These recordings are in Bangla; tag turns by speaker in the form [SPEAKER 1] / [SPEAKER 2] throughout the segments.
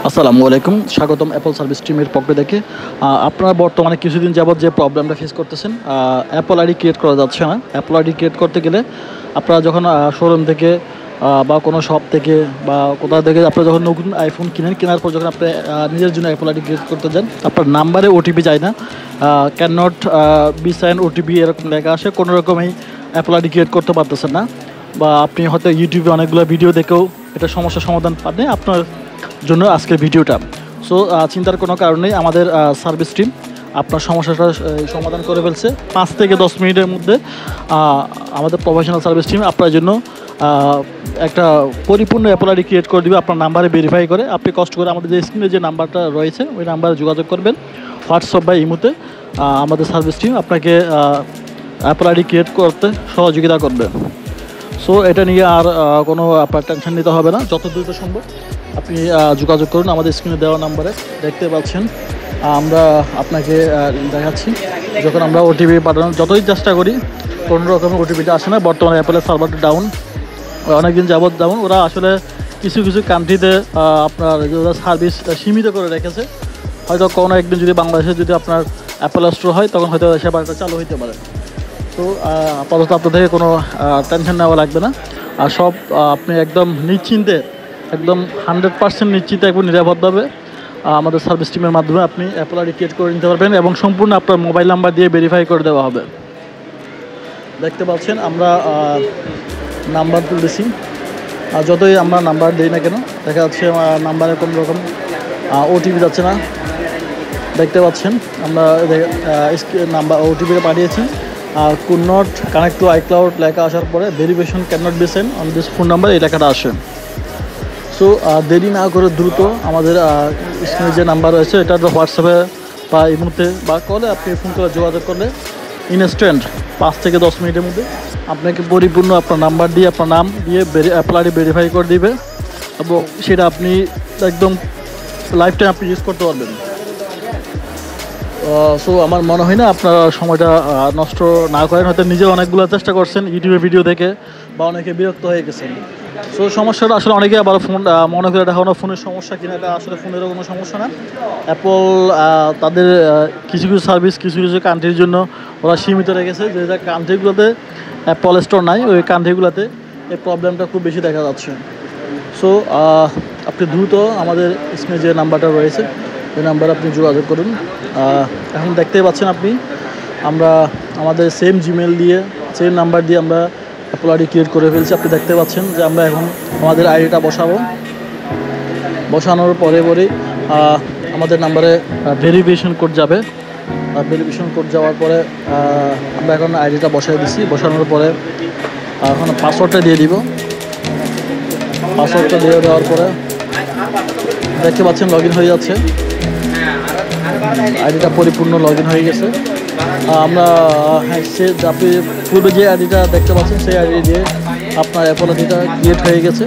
[SPEAKER 1] আসসালামু আলাইকুম, স্বাগতম অ্যাপল সার্ভিস টিমের পক্ষ থেকে। আপনারা বর্তমানে কিছুদিন যাবৎ যে প্রবলেমটা ফেস করতেছেন, অ্যাপল আইডি ক্রিয়েট করা যাচ্ছে না। অ্যাপল আইডি ক্রিয়েট করতে গেলে আপনারা যখন শোরুম থেকে বা কোনো শপ থেকে বা কোথাও থেকে আপনারা যখন নতুন আইফোন কেনার পর যখন আপনি নিজের জন্য অ্যাপল আইডি ক্রিয়েট করতে যান, আপনার নাম্বারে ওটিপি যায় না, can not be sign OTP এরকম লেখা আসে। কোনো রকমই অ্যাপল আইডি ক্রিয়েট করতে পারতেছেন না, বা আপনি হয়তো ইউটিউবে অনেকগুলো ভিডিও দেখেও এটা সমস্যার সমাধান পাবেন আপনার জন্য আজকের ভিডিওটা। সো চিন্তার কোনো কারণ নেই, আমাদের সার্ভিস টিম আপনার সমস্যাটা সমাধান করে ফেলছে 5 থেকে 10 মিনিটের মধ্যে। আমাদের প্রফেশনাল সার্ভিস টিম আপনার জন্য একটা পরিপূর্ণ অ্যাপল আইডি ক্রিয়েট করে দেবে আপনার নাম্বারে ভেরিফাই করে। আপনি কষ্ট করে আমাদের যে স্ক্রিনে যে নাম্বারটা রয়েছে ওই নাম্বারে যোগাযোগ করবেন হোয়াটসঅ্যাপ বা ইমোতে। আমাদের সার্ভিস টিম আপনাকে অ্যাপল আইডি ক্রিয়েট করতে সহযোগিতা করবে। সো এটা নিয়ে আর কোনো আপনার টেনশন নিতে হবে না, যত দ্রুত সম্ভব আপনি যোগাযোগ করুন আমাদের স্ক্রিনে দেওয়া নাম্বারে। দেখতে পাচ্ছেন আমরা আপনাকে দেখাচ্ছি, যখন আমরা ওটিপি পাঠানোর যতই চেষ্টা করি কোনো রকমের ওটিপিটা আসে না। বর্তমানে অ্যাপেলের সার্ভারটা ডাউন, অনেকদিন যাবৎ ডাউন। ওরা আসলে কিছু কিছু কান্ট্রিতে আপনার ওরা সার্ভিস সীমিত করে রেখেছে। হয়তো কোনো একদিন যদি বাংলাদেশে যদি আপনার অ্যাপেল স্টোর হয় তখন হয়তো সেবাটা চালু হতে পারে। তো আপাতত আপনার থেকে কোনো টেনশন নেওয়া লাগবে না। আর সব আপনি একদম নিশ্চিন্তে, একদম 100% নিশ্চিন্তে, একদম নিরাপদভাবে আমাদের সার্ভিস টিমের মাধ্যমে আপনি অ্যাপল আইডি ক্রিয়েট করে নিতে পারবেন এবং সম্পূর্ণ আপনার মোবাইল নাম্বার দিয়ে ভেরিফাই করে দেওয়া হবে। দেখতে পাচ্ছেন আমরা নাম্বার তুলতেছি, আর যতই আমরা নাম্বার দিই না কেন দেখা যাচ্ছে নাম্বারে কোনো রকম ওটিপি যাচ্ছে না। দেখতে পাচ্ছেন আমরা নাম্বার ওটিপিটা পাঠিয়েছি, could not connect to iCloud লেখা আসার পরে verification can not be send on this phone number এই লেখাটা আসে। সো দেরি না করে দ্রুত আমাদের স্ক্রিনে যে নাম্বার রয়েছে এটা হোয়াটসঅ্যাপে বা ইমোতে বা কলে আপনি ফোন করে যোগাযোগ করলে ইনস্ট্যান্ট 5 থেকে 10 মিনিটের মধ্যে আপনাকে পরিপূর্ণ আপনার নাম্বার দিয়ে আপনার নাম দিয়ে অ্যাপল আইডি ভেরিফাই করে দিবে এবং সেটা আপনি একদম লাইফ টাইম আপনি ইউজ করতে পারবেন। সো আমার মনে হয় না আপনারা সময়টা নষ্ট না করেন। হয়তো নিজে অনেকগুলো চেষ্টা করছেন ইউটিউবে ভিডিও দেখে, বা অনেকে বিরক্ত হয়ে গেছেন। সো সমস্যাটা আসলে অনেকে আবার ফোন মনে করে এটা কোনো ফোনের সমস্যা কিনা, এটা আসলে ফোনেরও কোনো সমস্যা না। অ্যাপল তাদের কিছু কিছু সার্ভিস কিছু কিছু কান্ট্রির জন্য ওরা সীমিত রেখেছে, যে যে কান্ট্রিগুলোতে অ্যাপল স্টোর নাই ওই কান্ট্রিগুলোতে এই প্রবলেমটা খুব বেশি দেখা যাচ্ছে। সো আপনি দ্রুত আমাদের স্ক্রিনে যে নাম্বারটা রয়েছে ওই নাম্বারে আপনি যোগাযোগ করুন। এখন দেখতেই পাচ্ছেন আপনি আমরা আমাদের সেম জিমেল দিয়ে সেম নাম্বার দিয়ে আমরা অ্যাপল আইডি ক্রিয়েট করে ফেলছি। আপনি দেখতে পাচ্ছেন যে আমরা এখন আমাদের আইডিটা বসানোর পরে আমাদের নাম্বারে ভেরিফিকেশন কোড যাবে। ভেরিফিকেশন কোড যাওয়ার পরে আমরা এখন আইডিটা বসাই দিচ্ছি। বসানোর পরে এখন পাসওয়ার্ডটা দিয়ে দিব। পাসওয়ার্ডটা দিয়ে দেওয়ার পরে দেখতে পাচ্ছেন লগ ইন হয়ে যাচ্ছে, আইডিটা পরিপূর্ণ লগ ইন হয়ে গেছে। আমরা সে আপনি পূর্বে যে আইডিটা দেখতে পাচ্ছেন সেই আইডি দিয়ে আপনার অ্যাপল আইডিটা ক্রিয়েট হয়ে গেছে।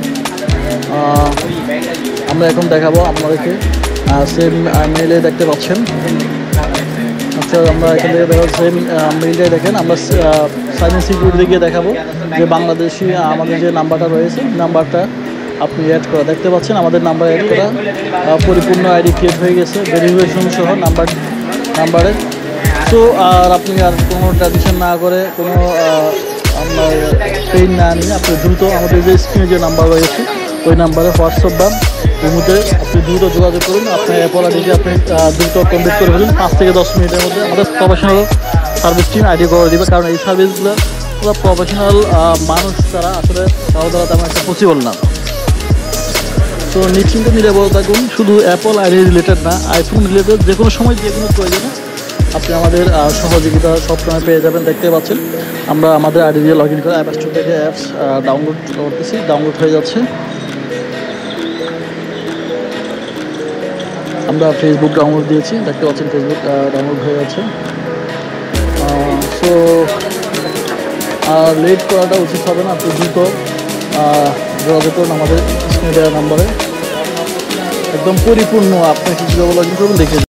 [SPEAKER 1] আমরা এখন দেখাবো আপনাদেরকে সেম মেইলে দেখতে পাচ্ছেন। আচ্ছা, আমরা এখান থেকে দেখাবো সেম মেইলটাই দেখেন। আমরা সাইন ইন সিকিউরিটি গিয়ে দেখাবো যে বাংলাদেশি আমাদের যে নাম্বারটা রয়েছে নাম্বারটা আপনি অ্যাড করা। দেখতে পাচ্ছেন আমাদের নাম্বার অ্যাড করা, পরিপূর্ণ আইডি ক্রিয়েট হয়ে গেছে ভেরিফিকেশন সহ নাম্বারে। সো আর আপনি আর কোনো টেনশন না করে কোনো আপনার পেইন না নিয়ে আপনি দ্রুত আমাদের যে স্ক্রিনে যে নাম্বার রয়েছে ওই নাম্বারে হোয়াটসঅ্যাপ বা ইমোতে আপনি দ্রুত যোগাযোগ করুন। আপনার অ্যাপল আইডিকে আপনি দ্রুত কমপ্লিট করে ফেলুন 5 থেকে 10 মিনিটের মধ্যে। আমাদের প্রফেশনাল সার্ভিস টিম আইডি করে দেবে, কারণ এই সার্ভিসগুলো পুরো প্রফেশনাল মানুষ তারা আসলে তাও দ্বারা তেমন একটা পসিবল না। তো নিশ্চিন্তে নিরাপদ থাকুন, শুধু অ্যাপল আইডি রিলেটেড না, আইফোন রিলেটেড যে কোনো সময় যে কোনো প্রয়োজনে আপনি আমাদের সহযোগিতা সবসময় পেয়ে যাবেন। দেখতে পাচ্ছেন আমরা আমাদের আইডি দিয়ে লগ ইন করে অ্যাপ স্টোর থেকে অ্যাপস ডাউনলোড করতেছি, ডাউনলোড হয়ে যাচ্ছে। আমরা ফেসবুক ডাউনলোড দিয়েছি, দেখতে পাচ্ছেন ফেসবুক ডাউনলোড হয়ে যাচ্ছে। সো আর লেট করাটা উচিত হবে না, আপনি দ্রুত যোগাযোগ করুন আমাদের স্ক্রিনে দেওয়া নাম্বারে। একদম পরিপূর্ণ আপনাকে কীভাবে লগ ইন করবেন দেখে